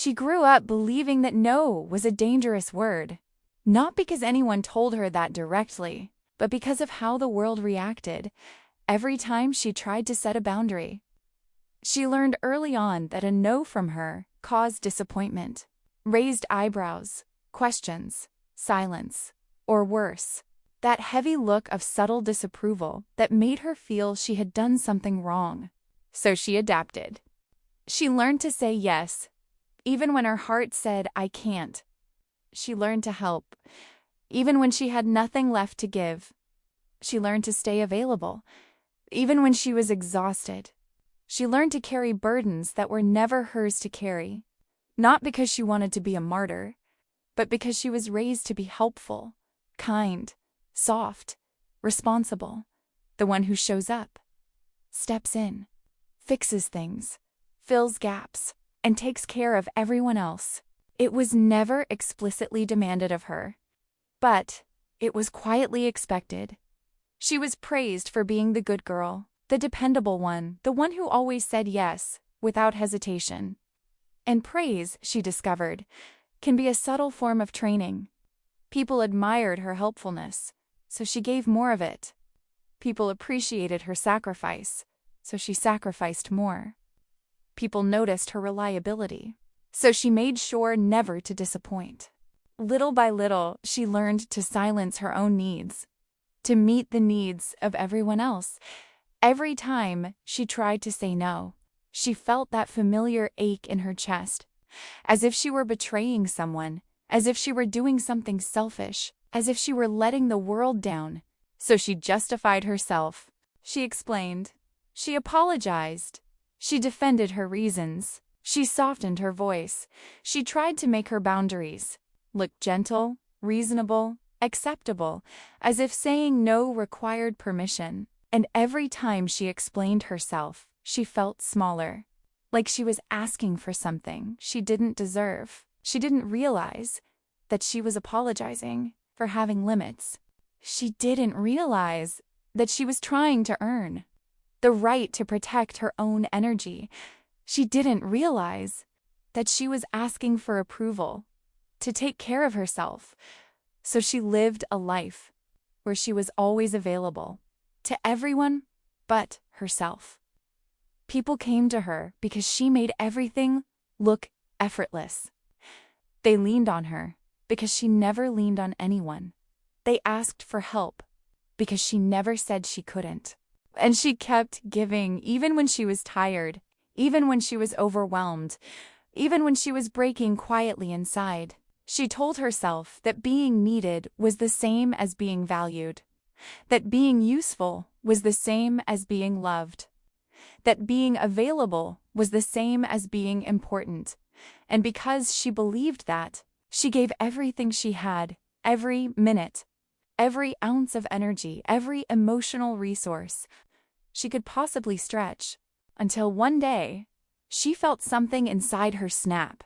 She grew up believing that no was a dangerous word, not because anyone told her that directly, but because of how the world reacted every time she tried to set a boundary. She learned early on that a no from her caused disappointment, raised eyebrows, questions, silence, or worse, that heavy look of subtle disapproval that made her feel she had done something wrong. So she adapted. She learned to say yes, even when her heart said, "I can't." She learned to help, even when she had nothing left to give. She learned to stay available, even when she was exhausted. She learned to carry burdens that were never hers to carry, not because she wanted to be a martyr, but because she was raised to be helpful, kind, soft, responsible, the one who shows up, steps in, fixes things, fills gaps, and takes care of everyone else. It was never explicitly demanded of her, but it was quietly expected. She was praised for being the good girl, the dependable one, the one who always said yes, without hesitation. And praise, she discovered, can be a subtle form of training. People admired her helpfulness, so she gave more of it. People appreciated her sacrifice, so she sacrificed more. People noticed her reliability, so she made sure never to disappoint. Little by little, she learned to silence her own needs, to meet the needs of everyone else. Every time she tried to say no, she felt that familiar ache in her chest, as if she were betraying someone, as if she were doing something selfish, as if she were letting the world down. So she justified herself. She explained. She apologized. She defended her reasons. She softened her voice. She tried to make her boundaries look gentle, reasonable, acceptable, as if saying no required permission. And every time she explained herself, she felt smaller, like she was asking for something she didn't deserve. She didn't realize that she was apologizing for having limits. She didn't realize that she was trying to earn the right to protect her own energy. She didn't realize that she was asking for approval, to take care of herself. So she lived a life where she was always available to everyone but herself. People came to her because she made everything look effortless. They leaned on her because she never leaned on anyone. They asked for help because she never said she couldn't. And she kept giving even when she was tired, even when she was overwhelmed, even when she was breaking quietly inside. She told herself that being needed was the same as being valued, that being useful was the same as being loved, that being available was the same as being important. And because she believed that, she gave everything she had, every minute, every ounce of energy, every emotional resource she could possibly stretch, until one day, she felt something inside her snap.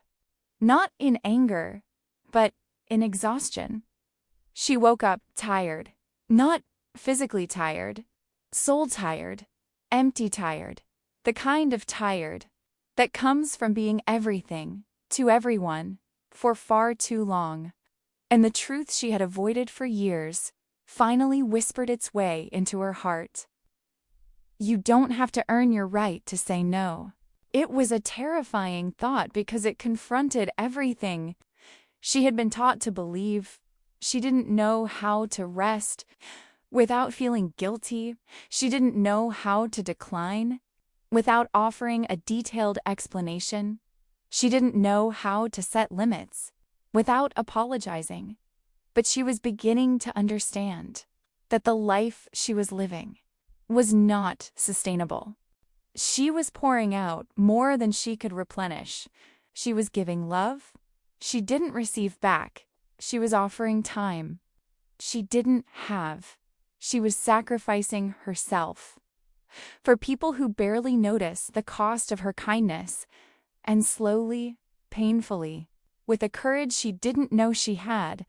Not in anger, but in exhaustion. She woke up tired, not physically tired, soul tired, empty tired, the kind of tired that comes from being everything to everyone for far too long. And the truth she had avoided for years finally whispered its way into her heart. You don't have to earn your right to say no. It was a terrifying thought because it confronted everything she had been taught to believe. She didn't know how to rest without feeling guilty. She didn't know how to decline without offering a detailed explanation. She didn't know how to set limits without apologizing. But she was beginning to understand that the life she was living was not sustainable. She was pouring out more than she could replenish. She was giving love she didn't receive back. She was offering time she didn't have. She was sacrificing herself for people who barely notice the cost of her kindness. And slowly, painfully, with a courage she didn't know she had,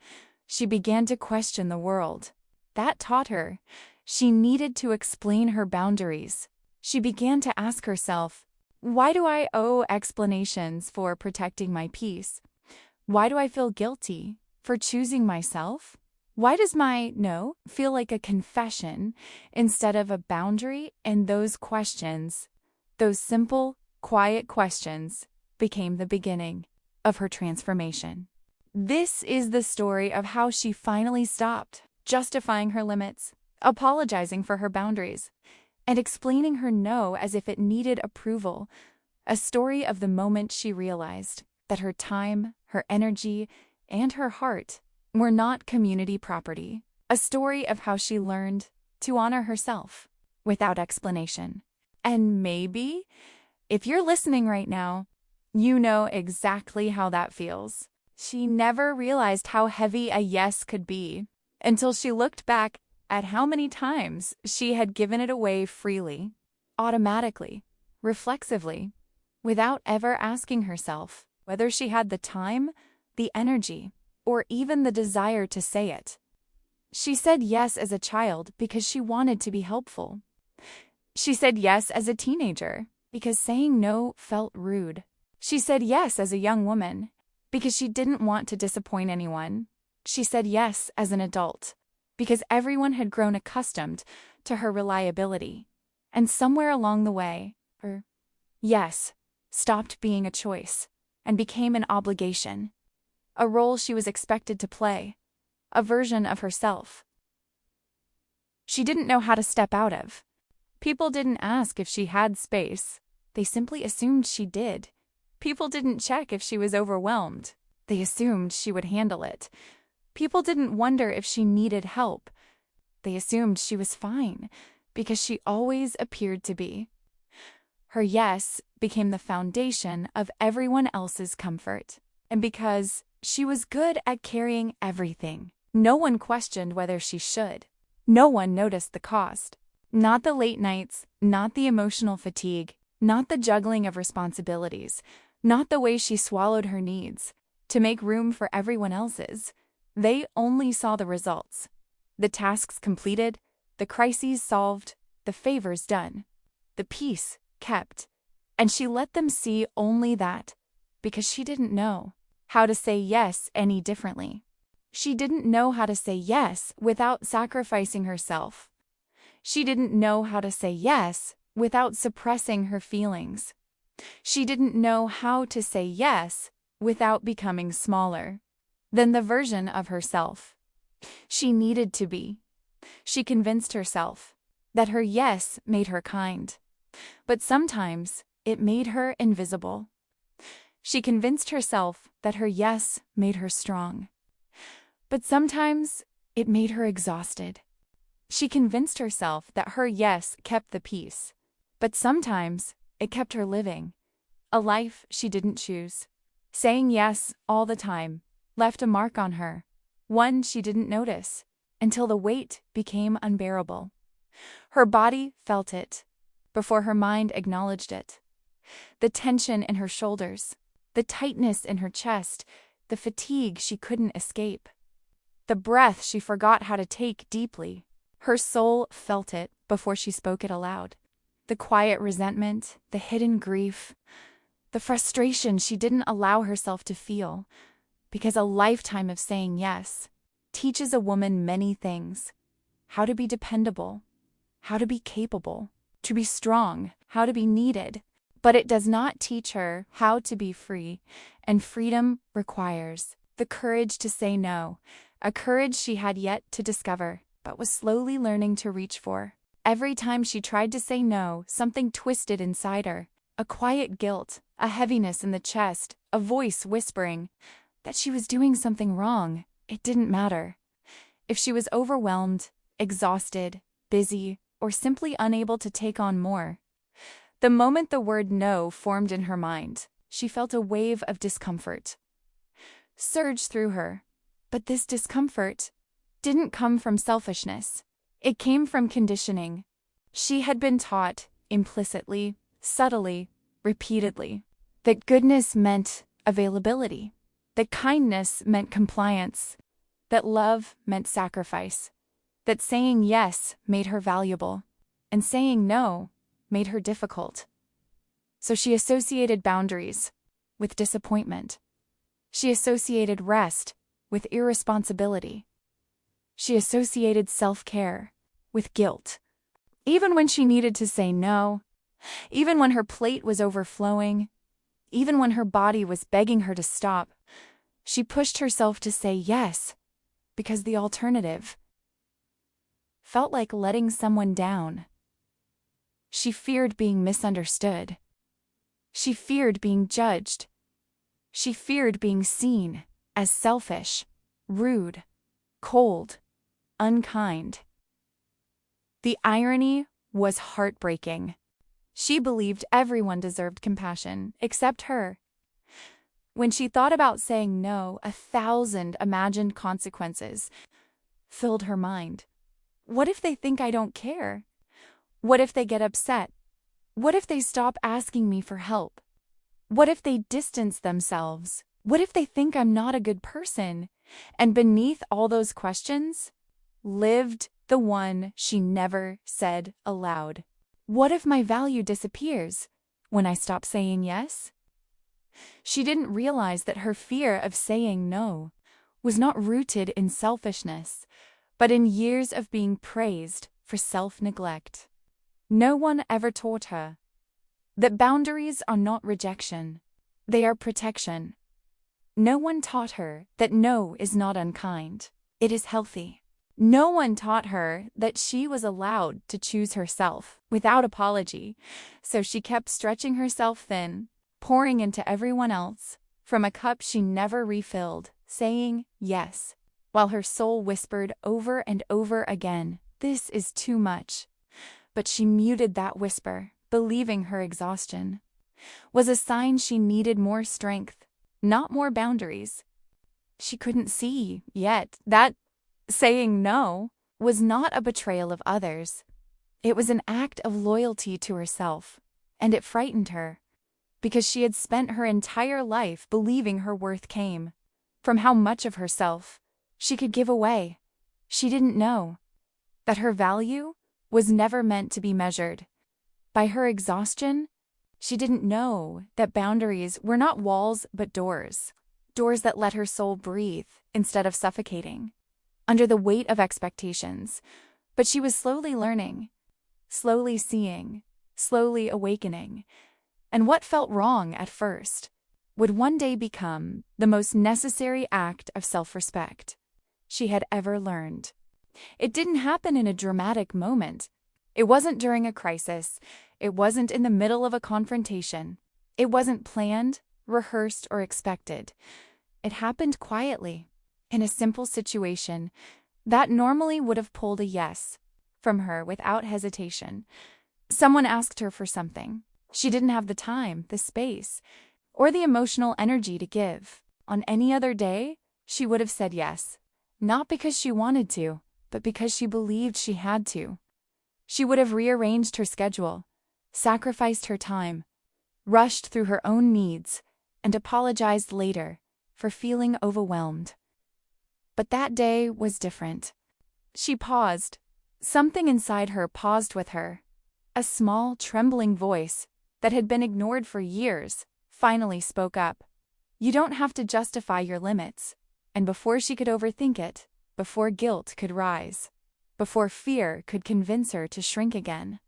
she began to question the world. That taught her she needed to explain her boundaries. She began to ask herself, Why do I owe explanations for protecting my peace? Why do I feel guilty for choosing myself? Why does my no feel like a confession instead of a boundary? And those questions, those simple, quiet questions, became the beginning of her transformation. This is the story of how she finally stopped justifying her limits, apologizing for her boundaries, and explaining her no as if it needed approval. A story of the moment she realized that her time, her energy, and her heart were not community property. A story of how she learned to honor herself without explanation. And maybe, if you're listening right now, you know exactly how that feels. She never realized how heavy a yes could be until she looked back at how many times she had given it away freely, automatically, reflexively, without ever asking herself whether she had the time, the energy, or even the desire to say it. She said yes as a child because she wanted to be helpful. She said yes as a teenager because saying no felt rude. She said yes as a young woman because she didn't want to disappoint anyone. She said yes as an adult because everyone had grown accustomed to her reliability. And somewhere along the way, her yes stopped being a choice and became an obligation, a role she was expected to play, a version of herself she didn't know how to step out of. People didn't ask if she had space. They simply assumed she did. People didn't check if she was overwhelmed. They assumed she would handle it. People didn't wonder if she needed help. They assumed she was fine because she always appeared to be. Her yes became the foundation of everyone else's comfort. And because she was good at carrying everything, no one questioned whether she should. No one noticed the cost. Not the late nights, not the emotional fatigue, not the juggling of responsibilities, not the way she swallowed her needs to make room for everyone else's. They only saw the results. The tasks completed, the crises solved, the favors done, the peace kept. And she let them see only that because she didn't know how to say yes any differently. She didn't know how to say yes without sacrificing herself. She didn't know how to say yes without suppressing her feelings. She didn't know how to say yes without becoming smaller than the version of herself she needed to be. She convinced herself that her yes made her kind, but sometimes it made her invisible. She convinced herself that her yes made her strong, but sometimes it made her exhausted. She convinced herself that her yes kept the peace, but sometimes it kept her living a life she didn't choose. Saying yes all the time left a mark on her, one she didn't notice until the weight became unbearable. Her body felt it before her mind acknowledged it. The tension in her shoulders, the tightness in her chest, the fatigue she couldn't escape, the breath she forgot how to take deeply. Her soul felt it before she spoke it aloud. The quiet resentment, the hidden grief, the frustration she didn't allow herself to feel, because a lifetime of saying yes teaches a woman many things: how to be dependable, how to be capable, to be strong, how to be needed. But it does not teach her how to be free, and freedom requires the courage to say no, a courage she had yet to discover, but was slowly learning to reach for. Every time she tried to say no, something twisted inside her, a quiet guilt, a heaviness in the chest, a voice whispering that she was doing something wrong. It didn't matter. If she was overwhelmed, exhausted, busy, or simply unable to take on more. The moment the word no formed in her mind, she felt a wave of discomfort surge through her. But this discomfort didn't come from selfishness. It came from conditioning. She had been taught, implicitly, subtly, repeatedly, that goodness meant availability, that kindness meant compliance, that love meant sacrifice, that saying yes made her valuable, and saying no made her difficult. So she associated boundaries with disappointment. She associated rest with irresponsibility. She associated self-care with guilt. Even when she needed to say no, even when her plate was overflowing, even when her body was begging her to stop, she pushed herself to say yes, because the alternative felt like letting someone down. She feared being misunderstood. She feared being judged. She feared being seen as selfish, rude, cold, unkind. The irony was heartbreaking. She believed everyone deserved compassion, except her. When she thought about saying no, 1,000 imagined consequences filled her mind. What if they think I don't care? What if they get upset? What if they stop asking me for help? What if they distance themselves? What if they think I'm not a good person? And beneath all those questions lived the one she never said aloud. What if my value disappears when I stop saying yes? She didn't realize that her fear of saying no was not rooted in selfishness, but in years of being praised for self-neglect. No one ever taught her that boundaries are not rejection, they are protection. No one taught her that no is not unkind, it is healthy. No one taught her that she was allowed to choose herself without apology, so she kept stretching herself thin, pouring into everyone else from a cup she never refilled, saying yes, while her soul whispered over and over again, "This is too much." But she muted that whisper, believing her exhaustion was a sign she needed more strength, not more boundaries. She couldn't see yet that saying no was not a betrayal of others. It was an act of loyalty to herself, and it frightened her, because she had spent her entire life believing her worth came from how much of herself she could give away. She didn't know that her value was never meant to be measured by her exhaustion. She didn't know that boundaries were not walls but doors that let her soul breathe instead of suffocating under the weight of expectations. But she was slowly learning, slowly seeing, slowly awakening, and what felt wrong at first would one day become the most necessary act of self-respect she had ever learned. It didn't happen in a dramatic moment. It wasn't during a crisis. It wasn't in the middle of a confrontation. It wasn't planned, rehearsed, or expected. It happened quietly, in a simple situation that normally would have pulled a yes from her without hesitation. Someone asked her for something. She didn't have the time, the space, or the emotional energy to give. On any other day, she would have said yes, not because she wanted to, but because she believed she had to. She would have rearranged her schedule, sacrificed her time, rushed through her own needs, and apologized later for feeling overwhelmed. But that day was different. She paused. Something inside her paused with her. A small, trembling voice that had been ignored for years finally spoke up. You don't have to justify your limits. And before she could overthink it, before guilt could rise, before fear could convince her to shrink again,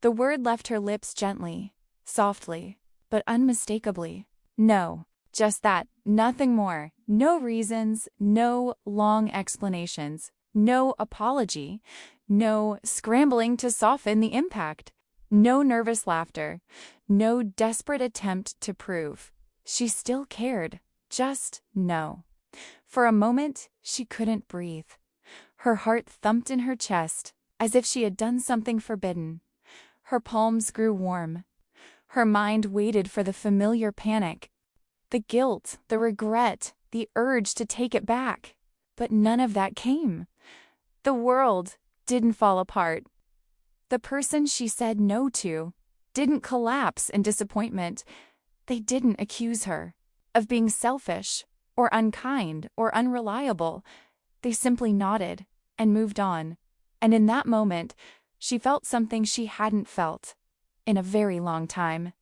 the word left her lips gently, softly, but unmistakably. No, just that, nothing more. No reasons, no long explanations, no apology, no scrambling to soften the impact, no nervous laughter, no desperate attempt to prove she still cared. Just no. For a moment, she couldn't breathe. Her heart thumped in her chest as if she had done something forbidden. Her palms grew warm. Her mind waited for the familiar panic, the guilt, the regret, the urge to take it back. But none of that came. The world didn't fall apart. The person she said no to didn't collapse in disappointment. They didn't accuse her of being selfish or unkind or unreliable. They simply nodded and moved on. And in that moment, she felt something she hadn't felt in a very long time.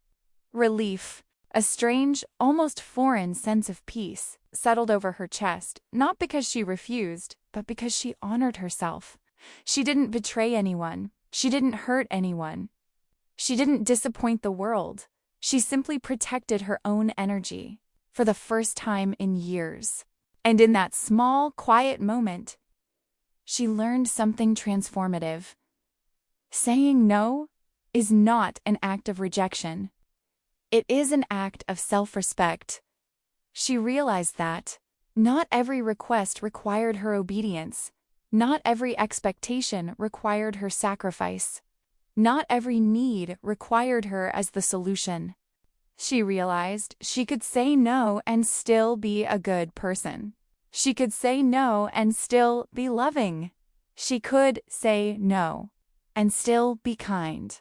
Relief, a strange, almost foreign sense of peace, settled over her chest, not because she refused, but because she honored herself. She didn't betray anyone. She didn't hurt anyone. She didn't disappoint the world. She simply protected her own energy for the first time in years. And in that small, quiet moment, she learned something transformative. Saying no is not an act of rejection. It is an act of self-respect. She realized that not every request required her obedience. Not every expectation required her sacrifice. Not every need required her as the solution. She realized she could say no and still be a good person. She could say no and still be loving. She could say no and still be kind.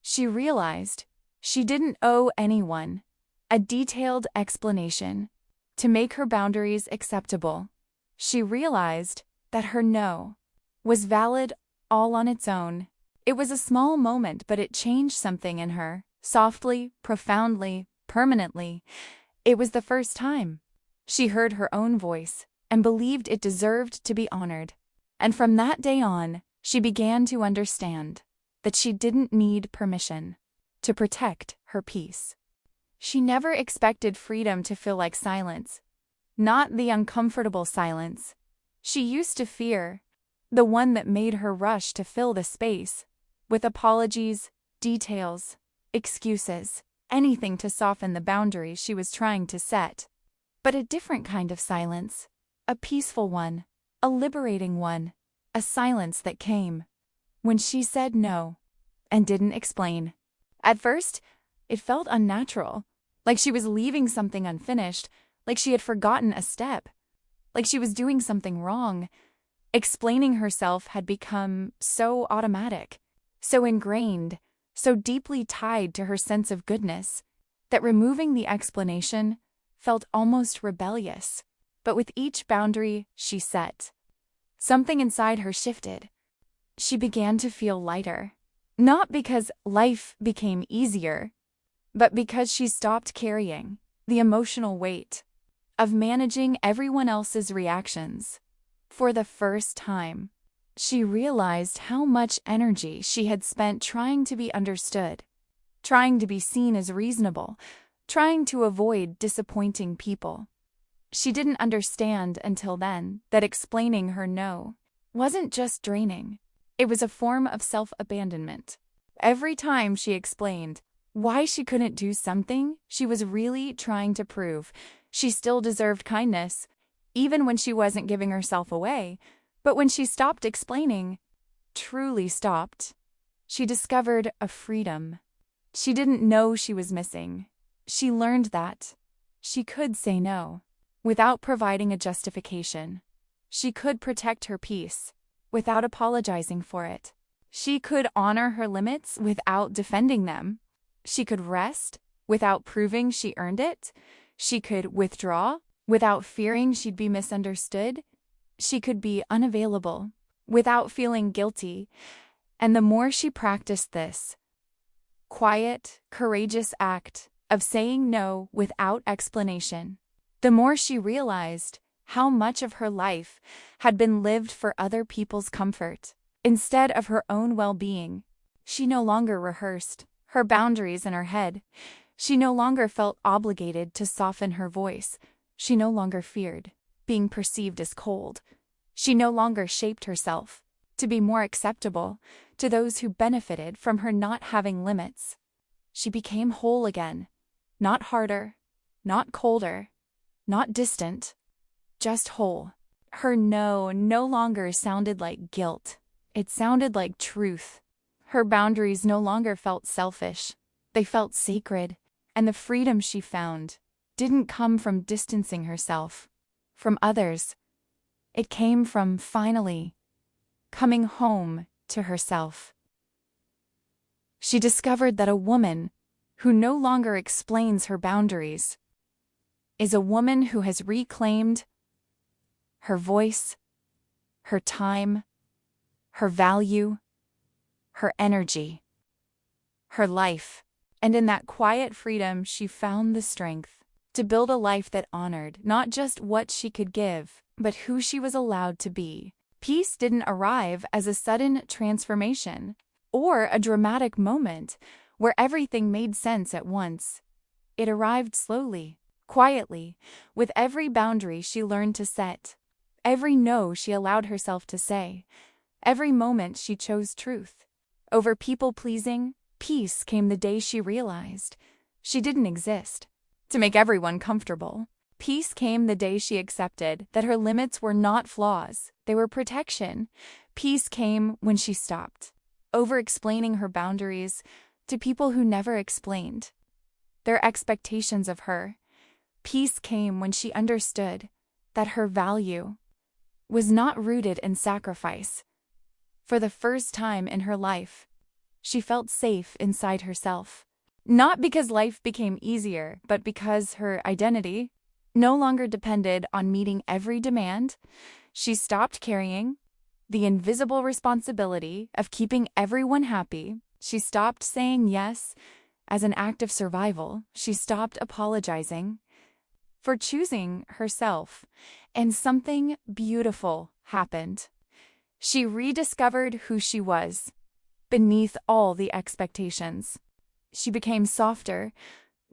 She realized she didn't owe anyone a detailed explanation to make her boundaries acceptable. She realized that her no was valid all on its own. It was a small moment, but it changed something in her, softly, profoundly, permanently. It was the first time she heard her own voice and believed it deserved to be honored. And from that day on, she began to understand that she didn't need permission to protect her peace. She never expected freedom to feel like silence, not the uncomfortable silence she used to fear, the one that made her rush to fill the space with apologies, details, excuses, anything to soften the boundaries she was trying to set. But a different kind of silence, a peaceful one, a liberating one, a silence that came when she said no and didn't explain. At first, it felt unnatural, like she was leaving something unfinished, like she had forgotten a step, like she was doing something wrong. Explaining herself had become so automatic, so ingrained, so deeply tied to her sense of goodness, that removing the explanation felt almost rebellious. But with each boundary she set, something inside her shifted. She began to feel lighter, not because life became easier, but because she stopped carrying the emotional weight of managing everyone else's reactions. For the first time, she realized how much energy she had spent trying to be understood, trying to be seen as reasonable, trying to avoid disappointing people. She didn't understand until then that explaining her no wasn't just draining. It was a form of self-abandonment. Every time she explained why she couldn't do something, she was really trying to prove she still deserved kindness, even when she wasn't giving herself away. But when she stopped explaining, truly stopped, she discovered a freedom she didn't know she was missing. She learned that she could say no without providing a justification. She could protect her peace without apologizing for it. She could honor her limits without defending them. She could rest without proving she earned it. She could withdraw without fearing she'd be misunderstood. She could be unavailable without feeling guilty. And the more she practiced this quiet, courageous act of saying no without explanation, the more she realized how much of her life had been lived for other people's comfort instead of her own well-being. She no longer rehearsed her boundaries in her head. She no longer felt obligated to soften her voice. She no longer feared being perceived as cold. She no longer shaped herself to be more acceptable to those who benefited from her not having limits. She became whole again, not harder, not colder, not distant, just whole. Her no longer sounded like guilt. It sounded like truth. Her boundaries no longer felt selfish. They felt sacred, and the freedom she found didn't come from distancing herself from others. It came from finally coming home to herself. She discovered that a woman who no longer explains her boundaries is a woman who has reclaimed her voice, her time, her value, her energy, her life. And in that quiet freedom, she found the strength to build a life that honored not just what she could give, but who she was allowed to be. Peace didn't arrive as a sudden transformation or a dramatic moment where everything made sense at once. It arrived slowly, quietly, with every boundary she learned to set, every no she allowed herself to say, every moment she chose truth. Over people-pleasing, peace came the day she realized she didn't exist to make everyone comfortable. Peace came the day she accepted that her limits were not flaws, they were protection. Peace came when she stopped over-explaining her boundaries to people who never explained their expectations of her. Peace came when she understood that her value was not rooted in sacrifice. For the first time in her life, she felt safe inside herself. Not because life became easier, but because her identity no longer depended on meeting every demand. She stopped carrying the invisible responsibility of keeping everyone happy. She stopped saying yes as an act of survival. She stopped apologizing for choosing herself, and something beautiful happened. She rediscovered who she was beneath all the expectations. She became softer,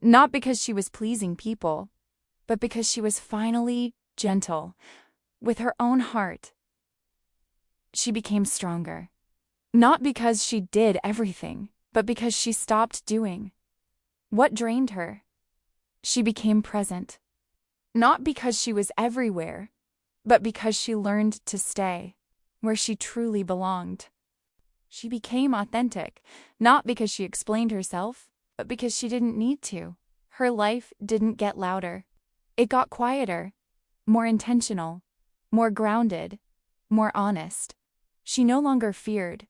not because she was pleasing people, but because she was finally gentle with her own heart. She became stronger, not because she did everything, but because she stopped doing what drained her. She became present, not because she was everywhere, but because she learned to stay where she truly belonged. She became authentic, not because she explained herself, but because she didn't need to. Her life didn't get louder. It got quieter, more intentional, more grounded, more honest. She no longer feared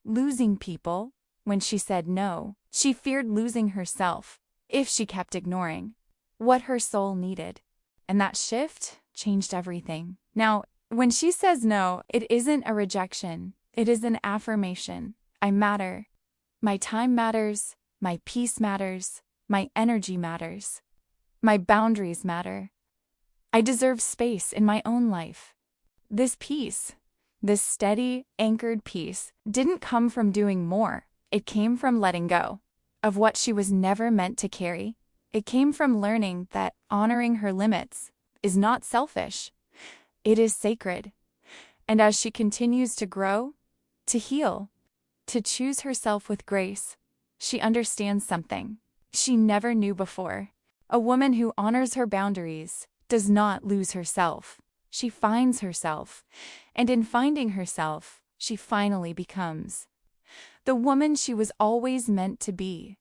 losing people when she said no. She feared losing herself if she kept ignoring what her soul needed. And that shift changed everything. Now, when she says no, it isn't a rejection. It is an affirmation. I matter. My time matters. My peace matters. My energy matters. My boundaries matter. I deserve space in my own life. This peace, this steady, anchored peace, didn't come from doing more. It came from letting go of what she was never meant to carry. It came from learning that honoring her limits is not selfish. It is sacred. And as she continues to grow, to heal, to choose herself with grace, she understands something she never knew before. A woman who honors her boundaries does not lose herself. She finds herself, and in finding herself, she finally becomes the woman she was always meant to be.